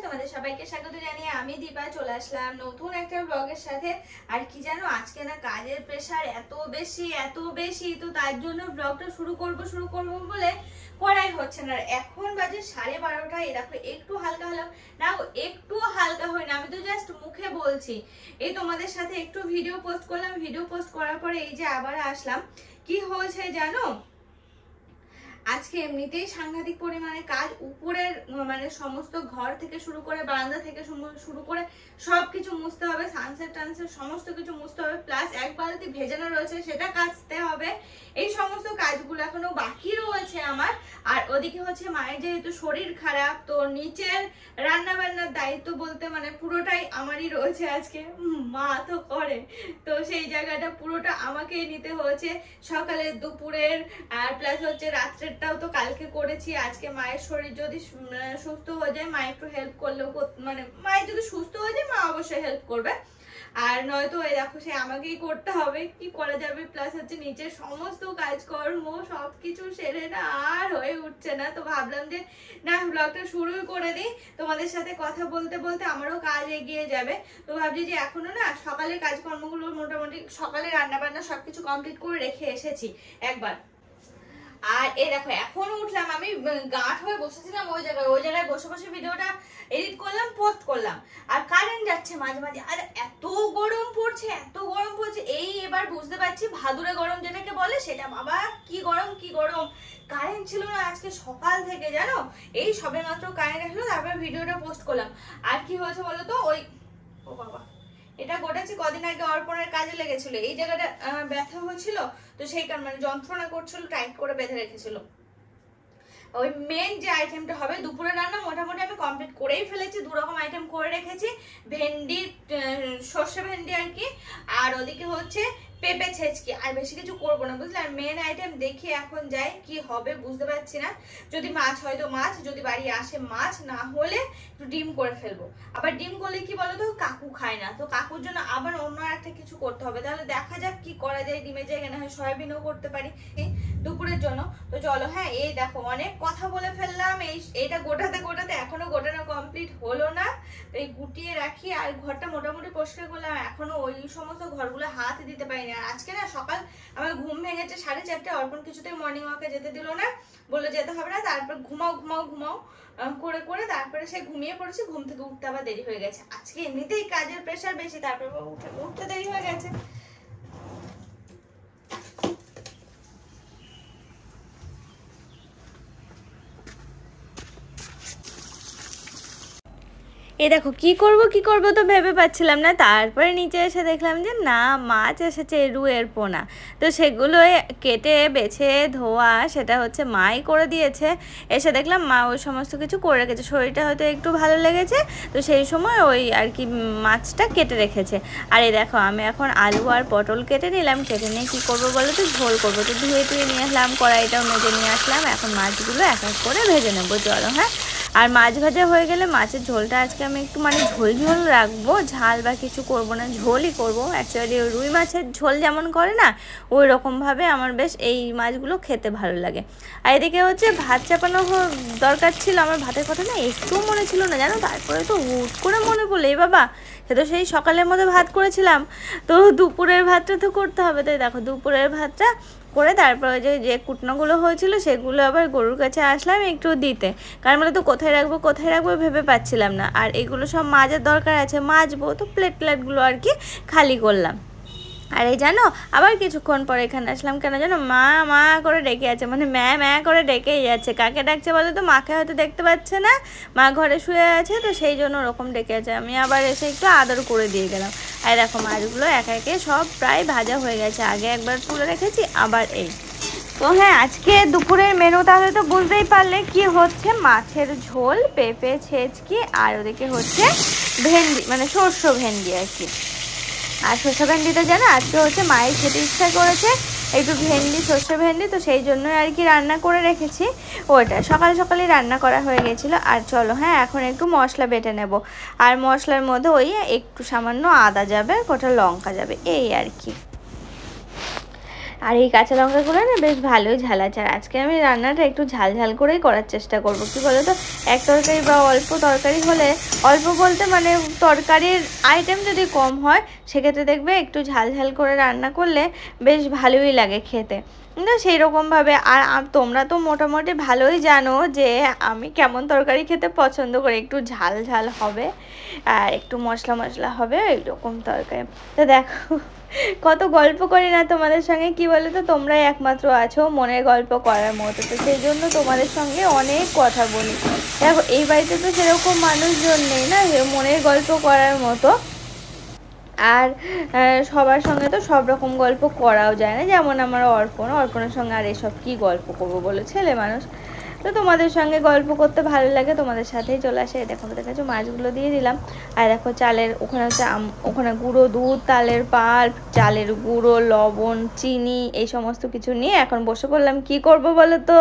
তোমাদের সবাইকে স্বাগত জানিয়ে আমি দীপা চলে আসলাম নতুন একটা ব্লগের সাথে। আর কি জানো, আজকে না কাজের প্রেশার এত বেশি, তো তার জন্য ব্লগটা শুরু করব বলে করাই হচ্ছে না। এখন বাজে 12:30। এই দেখো একটু হালকা হলাম না, একটু হালকা হয় না, আমি তো জাস্ট মুখে বলছি। এই তোমাদের সাথে একটু ভিডিও পোস্ট করলাম, ভিডিও পোস্ট করার পরে এই যে আবার আসলাম। কি হয়েছে জানো, আজকে এমনিতেই সাংঘাতিক পরিমাণে কাজ, উপরের মানে সমস্ত ঘর থেকে শুরু করে বারান্দা থেকে শুরু করে সবকিছু মুছতে হবে, সানসেট টানসেট সমস্ত কিছু মুছতে হবে, প্লাস এক বালতি ভেজানো রয়েছে সেটা কাচতে হবে। এই সমস্ত কাজগুলো এখনো বাকি রয়েছে আমার। আর ওদিকে হচ্ছে মায়ের যেহেতু শরীর খারাপ, তো নিচের রান্না বান্নার দায়িত্ব বলতে মানে পুরোটাই আমারই রয়েছে। আজকে মা তো করে, তো সেই জায়গাটা পুরোটা আমাকেই নিতে হয়েছে। সকালের দুপুরের আর প্লাস হচ্ছে রাত্রেরটাও তো কালকে করেছি। আজকে মায়ের শরীর যদি সুস্থ হয়ে যায়, মা একটু হেল্প করলেও, মানে মায়ের যদি সুস্থ হয়ে যায় মা অবশ্যই হেল্প করবে, আর নয়তো এই দেখো সে আমাকেই করতে হবে, কি করা যাবে। প্লাস হচ্ছে নিচের সমস্ত কাজকর্ম সবকিছু সেরে না আর হয়ে উঠছে না, তো ভাবলাম যে না ব্লগটা শুরুই করে দিই। তোমাদের সাথে কথা বলতে বলতে আমারও কাজ এগিয়ে যাবে। তো ভাবছি যে এখনো না সকালের কাজকর্মগুলো মোটামুটি সকালে রান্না বান্না সবকিছু কমপ্লিট করে রেখে এসেছি একবার। আর এই দেখো এখন উঠলাম, আমি গাঁট হয়ে বসেছিলাম ওই জায়গায় বসে বসে ভিডিওটা এডিট করলাম, পোস্ট করলাম। আর কারেন্ট যাচ্ছে মাঝে মাঝে, আর এত গরম পড়ছে এই এবার বুঝতে পারছি ভাদুরে গরম যেটাকে বলে সেটা। বাবা কি গরম, কারেন্ট ছিল না আজকে সকাল থেকে, জানো এই সবে মাত্র কারেন্ট আসলো, তারপর ভিডিওটা পোস্ট করলাম। আর কি হয়েছে বলো তো, ওই ও বাবা এটা গোটাচ্ছি, কদিন আগে অর্পণের কাজে লেগেছিল, এই জায়গাটা ব্যথা হয়েছিল, তো সেই কারণে মানে যন্ত্রণা করছিল, টাইট করে বেঁধে রেখেছিল। ওই মেন যে আইটেমটা হবে দুপুরে রান্না মোটামুটি আমি কমপ্লিট করেই ফেলেছি, 2 রকম আইটেম করে রেখেছি, ভেন্ডি সর্ষে ভেন্ডি আর কি, আর ওদিকে হচ্ছে পেঁপে ছেঁচকি, আর বেশি কিছু করবো না বুঝলে। আর মেন আইটেম দেখি এখন যাই কি হবে বুঝতে পারছি না। যদি মাছ হয় তো মাছ, যদি বাড়ি আসে মাছ, না হলে একটু ডিম করে ফেলবো। আবার ডিম করলে কি বলতো কাকু খায় না, তো কাকুর জন্য আবার অন্য একটা কিছু করতে হবে। তাহলে দেখা যাক কি করা যায়, ডিমের জায়গায় না হয় সয়াবিনও করতে পারি দুপুরের জন্য। তো চলো, হ্যাঁ এই দেখো অনেক কথা বলে ফেললাম, এইটা গোটাতে এখনো গোটানো কমপ্লিট হলো না, তো এই গুটিয়ে রাখি। আর ঘরটা মোটামুটি পরিষ্কার করলাম, এখনো ওই সমস্ত ঘরগুলো হাত দিতে পারিনি। আর আজকে না সকাল আমার ঘুম ভেঙেছে 4:30, অর্পণ কিছুতেই মর্নিং ওয়াকে যেতে দিল না, বললো যেতে হবে না, তারপর ঘুমাও করে তারপরে সে ঘুমিয়ে পড়েছে, ঘুম থেকে উঠতে আবার দেরি হয়ে গেছে। আজকে এমনিতেই কাজের প্রেশার বেশি, তারপর উঠতে দেরি হয়ে গেছে। এই দেখো কি করব তো ভেবে পাচ্ছিলাম না, তারপরে নিচে এসে দেখলাম যে না মাছ এসেছে রুইয়ের পোনা, তো সেগুলো কেটে বেছে ধোয়া সেটা হচ্ছে মাই করে দিয়েছে। এসে দেখলাম মা ওই সমস্ত কিছু করে রেখেছে, শরীরটা হয়তো একটু ভালো লেগেছে, তো সেই সময় ওই আর কি মাছটা কেটে রেখেছে। আর এই দেখো আমি এখন আলু আর পটল কেটে নিলাম, কেটে নিয়ে কী করবো বলো তো ঝোল করবো। তো ধুয়ে নিয়ে আসলাম, কড়াইটাও মেজে নিয়ে আসলাম, এখন মাছগুলো এক এক করে ভেজে নেবো। চলো হ্যাঁ, আর মাছ ভাজা হয়ে গেলে মাছের ঝোলটা আজকে আমি একটু মানে ঝোল রাখবো, ঝাল বা কিছু করব না, ঝোলই করবো। অ্যাকচুয়ালি রুই মাছের ঝোল যেমন করে না ওই রকমভাবে আমার বেশ এই মাছগুলো খেতে ভালো লাগে। আর এদিকে হচ্ছে ভাত চাপানো দরকার ছিল, আমার ভাতের কথা না একটু মনে ছিল না জানো, তারপরে তো হুট করে মনে পড়লো এই বাবা সে তো সেই সকালের মধ্যে ভাত করেছিলাম, তো দুপুরের ভাতটা তো করতে হবে। তাই দেখো দুপুরের ভাতটা করে তারপর ওই যে কুটনোগুলো হয়েছিল সেগুলো আবার গরুর কাছে আসলাম একটু দিতে, কারণ বলে তো কোথায় রাখবো ভেবে পাচ্ছিলাম না। আর এগুলো সব মাজার দরকার আছে, মাজবো, তো প্লেটগুলো আর কি খালি করলাম। আর এই জানো আবার কিছুক্ষণ পরে এখানে আসলাম, কেন জানো মা করে ডেকে আছে, মানে ম্যা করে ডেকেই যাচ্ছে। কাকে ডাকছে বলো তো, মাকে হয়তো দেখতে পাচ্ছে না, মা ঘরে শুয়ে আছে, তো সেই জন্য ওরকম ডেকে আছে। আমি আবার এসে একটু আদর করে দিয়ে গেলাম। আর দেখো মাছগুলো একে সব প্রায় ভাজা হয়ে গেছে, আগে একবার তুলে রেখেছি আবার এই। তো হ্যাঁ আজকে দুপুরের মেনু তাহলে তো বুঝতেই পারলে কি হচ্ছে, মাছের ঝোল, পেঁপে ছেঁচকি, আর ওদিকে হচ্ছে ভেন্ডি মানে সর্ষে ভেন্ডি আর কি। আর সর্ষে ভেন্ডিটা জানো আজকে হচ্ছে মায়ের খেতে ইচ্ছা করেছে একটু সর্ষে ভেন্ডি, তো সেই জন্যই আর কি রান্না করে রেখেছি। ওইটা সকালে রান্না করা হয়ে গেছিলো। আর চলো হ্যাঁ এখন একটু মশলা বেটে নেব, আর মশলার মধ্যে ওই একটু সামান্য আদা যাবে, কটা লঙ্কা যাবে, এই আর কি। আর এই কাঁচা লঙ্কাগুলো না বেশ ভালোই ঝাল আছে। আর আজকে আমি রান্নাটা একটু ঝাল ঝাল করেই করার চেষ্টা করব। কি বলো তো, এক তরকারি বা অল্প তরকারি হলে, অল্প বলতে মানে তরকারির আইটেম যদি কম হয় সেক্ষেত্রে দেখবে একটু ঝাল ঝাল করে রান্না করলে বেশ ভালোই লাগে খেতে না সেই রকমভাবে। আর তোমরা তো মোটামুটি ভালোই জানো যে আমি কেমন তরকারি খেতে পছন্দ করি, একটু ঝাল ঝাল হবে আর একটু মশলা মশলা হবে এইরকম তরকারি। তো দেখো কত গল্প করি না তোমাদের সঙ্গে, কি বলো তো, তোমরাই একমাত্র আছো মনের গল্প করার মতো, তো সেই জন্য তোমাদের সঙ্গে অনেক কথা বলি। দেখো এই বাড়িতে তো সেরকম মানুষজন নেই না যে মনের গল্প করার মতো, আর সবার সঙ্গে তো সব রকম গল্প করাও যায় না। যেমন আমার অর্পণের সঙ্গে আর এসব কি গল্প করবো বলো, ছেলে মানুষ। তো তোমাদের সঙ্গে গল্প করতে ভালো লাগে, তোমাদের সাথেই চলে আসে। দেখো আমাদের কাছে মাছগুলো দিয়ে দিলাম। আর দেখো চালের ওখানে হচ্ছে ওখানে গুঁড়ো দুধ, তালের পাল্প, চালের গুঁড়ো, লবণ, চিনি এই সমস্ত কিছু নিয়ে এখন বসে পড়লাম। কি করব বলো তো,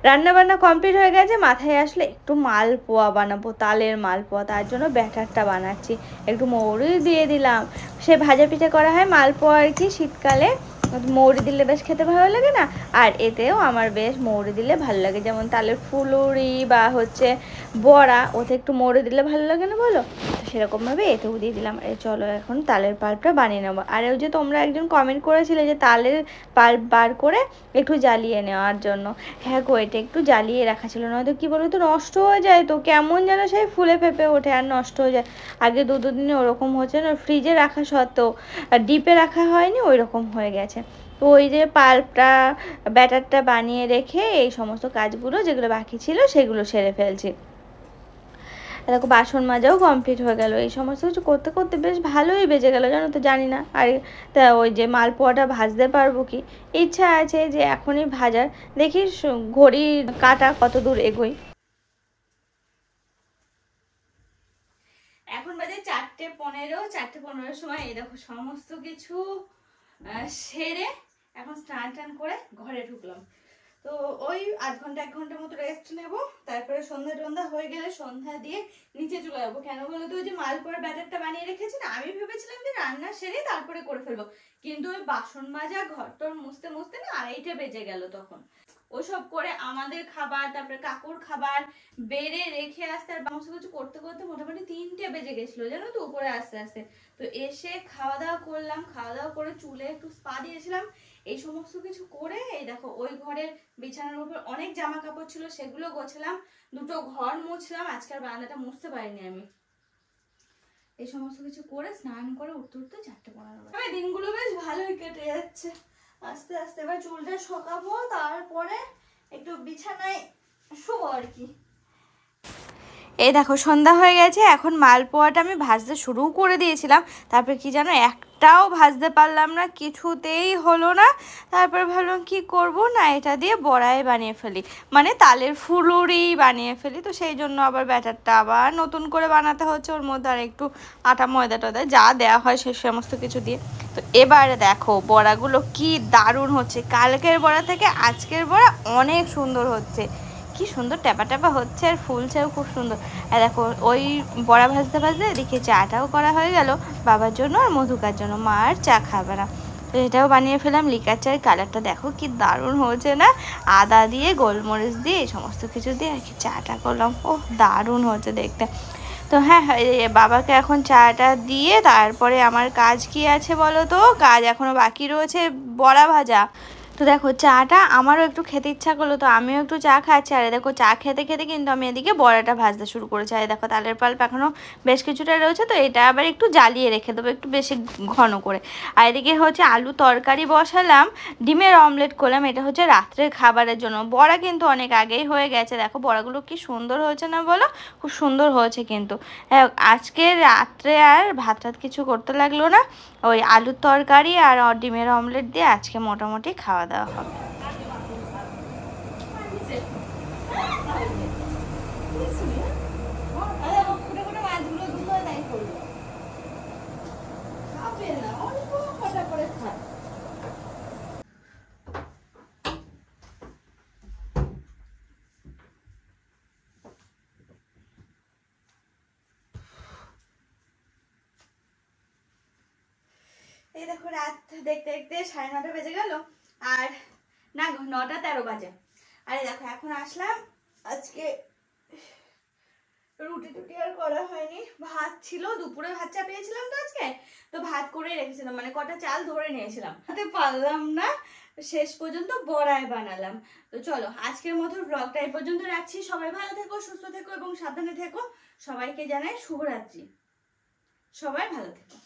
রান্না বান্না কমপ্লিট হয়ে গেছে, মাথায় আসলে একটু মালপোয়া বানাবো, তালের মালপোয়া। তার জন্য ব্যাটারটা বানাচ্ছি। একটু মৌরি দিয়ে দিলাম, সে ভাজা পিঠা করা হয় মালপোয়া আর কি শীতকালে, মৌরি দিলে বেশ খেতে ভালো লাগে না। আর এতেও আমার বেশ মৌরি দিলে ভালো লাগে, যেমন তালের ফুলুরি বা হচ্ছে বড়া, ওতে একটু মৌরি দিলে ভালো লাগে না বলো, তো সেরকমভাবে এতেও দিয়ে দিলাম। চলো এখন তালের পাল্পটা বানিয়ে নেবো। আর ওই যে তোমরা একজন কমেন্ট করেছিলে যে তালের পাল্প বার করে একটু জ্বালিয়ে নেওয়ার জন্য, হ্যাঁ গো এটা একটু জ্বালিয়ে রাখা ছিল, নয়তো কী বলো তো নষ্ট হয়ে যায়, তো কেমন যেন সেই ফুলে ফেপে ওঠে আর নষ্ট হয়ে যায়। আগে দুদিনে ওরকম হচ্ছে না, ফ্রিজে রাখা সত্ত্বেও ডিপে রাখা হয়নি, ওই রকম হয়ে গেছে। তো ওই যে পাল্পটা ব্যাটারটা বানিয়ে রেখে এই সমস্ত কাজগুলো যেগুলো বাকি ছিল সেগুলো সেরে ফেলছি। দেখো বাসন মাজাও কমপ্লিট হয়ে গেল। এই সমস্ত কিছু করতে করতে বেশ ভালোই বেজে গেল জানো তো, জানি না। আর তা ওই যে মালপোয়াটা ভাজতে পারবো কি, ইচ্ছা আছে যে এখনই ভাজার, দেখি ঘড়ি কাটা কত দূর এগোই। এখন বাজে 4:15, 4:15 সময়। এই দেখো সমস্ত কিছু সেরে এখন স্নান টান করে ঘরে ঢুকলাম। তো ওই আধ ঘন্টা 1 ঘন্টার মতো রেস্ট নেব, তারপরে সন্ধ্যা টন্ধা হয়ে গেলে সন্ধ্যা দিয়ে নিচে চলে যাবো। কেন বলো তো, ওই যে মালপোয়ার ব্যাটারটা বানিয়ে রেখেছি না, আমি ভেবেছিলাম যে রান্না সেরে তারপরে করে ফেলবো, কিন্তু ওই বাসন মাজা ঘর টর মুছতে মুছতে না 2:30 বেজে গেল। তখন ওসব করে আমাদের খাবার, তারপরে কাকুর খাবার বেড়ে রেখে আসতে আর সমস্ত কিছু করতে করতে মোটামুটি 3টে বেজে গেছিলো জানো তো, উপরে আস্তে আস্তে। তো এসে খাওয়া দাওয়া করলাম, খাওয়া দাওয়া করে চুলে একটু স্পা দিয়েছিলাম, এই সমস্ত কিছু করে এই দেখো ওই ঘরের বিছানার উপর অনেক জামা কাপড় ছিল সেগুলো গোছালাম, 2টো ঘর মুছলাম, আজকের বারান্দাটা মুছতে পারিনি আমি। এই সমস্ত কিছু করে স্নান করে উঠতে উঠতে 4:15। দিনগুলো বেশ ভালোই কেটে যাচ্ছে আস্তে আস্তে। এবার চুলটা শোকাবো, তারপরে একটু বিছানায় শোবো আর কি। এই দেখো সন্ধ্যা হয়ে গেছে, এখন মালপোয়াটা আমি ভাজতে শুরু করে দিয়েছিলাম, তারপরে কি জানো একটাও ভাজতে পারলাম না, কিছুতেই হলো না। তারপরে ভাবলাম কি করব না, এটা দিয়ে বড়াই বানিয়ে ফেলি, মানে তালের ফুলুরি বানিয়ে ফেলি। তো সেই জন্য আবার ব্যাটারটা আবার নতুন করে বানাতে হচ্ছে, ওর মধ্যে আর একটু আটা ময়দা টয়দা যা দেওয়া হয় সে সমস্ত কিছু দিয়ে। তো এবারে দেখো বড়াগুলো কি দারুণ হচ্ছে, কালকের বড়া থেকে আজকের বড়া অনেক সুন্দর হচ্ছে, কি সুন্দর ট্যাপা ট্যাপা হচ্ছে আর ফুলছেও খুব সুন্দর। আর দেখো ওই বড়া ভাজতে ভাজতে এদিকে চাটাও করা হয়ে গেল বাবার জন্য আর মধুকার জন্য, মা আর চা খাবে না, তো এটাও বানিয়ে ফেলাম। লিকার চায়ের কালারটা দেখো কি দারুণ হয়েছে না, আদা দিয়ে গোলমরিচ দিয়ে এই সমস্ত কিছু দিয়ে আর কি চাটা করলাম, ও দারুণ হয়েছে দেখতে। তো হ্যাঁ, বাবাকে এখন চাটা দিয়ে তারপরে আমার কাজ কি আছে বলো তো, কাজ এখনও বাকি রয়েছে বড়া ভাজা। তো দেখো চাটা আমারও একটু খেতে ইচ্ছা করলো, তো আমিও একটু চা খাচ্ছি। আর দেখো চা খেতে খেতে কিন্তু আমি এদিকে বড়াটা ভাজতে শুরু করেছি। আর দেখো তালের পাল্প এখনও বেশ কিছুটা রয়েছে, তো এটা আবার একটু জ্বালিয়ে রেখে দেবো একটু বেশি ঘন করে। আর এদিকে হচ্ছে আলু তরকারি বসালাম, ডিমের অমলেট করলাম, এটা হচ্ছে রাত্রের খাবারের জন্য। বড়া কিন্তু অনেক আগেই হয়ে গেছে, দেখো বড়াগুলো কি সুন্দর হয়েছে না বলো, খুব সুন্দর হয়েছে কিন্তু। আজকে রাত্রে আর ভাত টাত কিছু করতে লাগলো না, ওই আলুর তরকারি আর ডিমের অমলেট দিয়ে আজকে মোটামুটি খাওয়া দাওয়া হবে। এই দেখো রাত দেখতে দেখতে 9:30 বেজে গেল, আর না 9:13 বাজে। আরে দেখো এখন আসলাম, আজকে রুটি টুটি আর করা হয়নি, ভাত ছিল, দুপুরে ভাত চাপিয়েছিলাম তো আজকে, তো ভাত করে রেখেছিলাম, মানে কটা চাল ধরে নিয়েছিলাম, খেতে পারলাম না, শেষ পর্যন্ত বড়াই বানালাম। তো চলো আজকের মতো ব্লগটা এই পর্যন্ত রাখছি। সবাই ভালো থেকো, সুস্থ থেকো এবং সাবধানে থেকো। সবাইকে জানাই শুভরাত্রি। সবাই ভালো থেকো।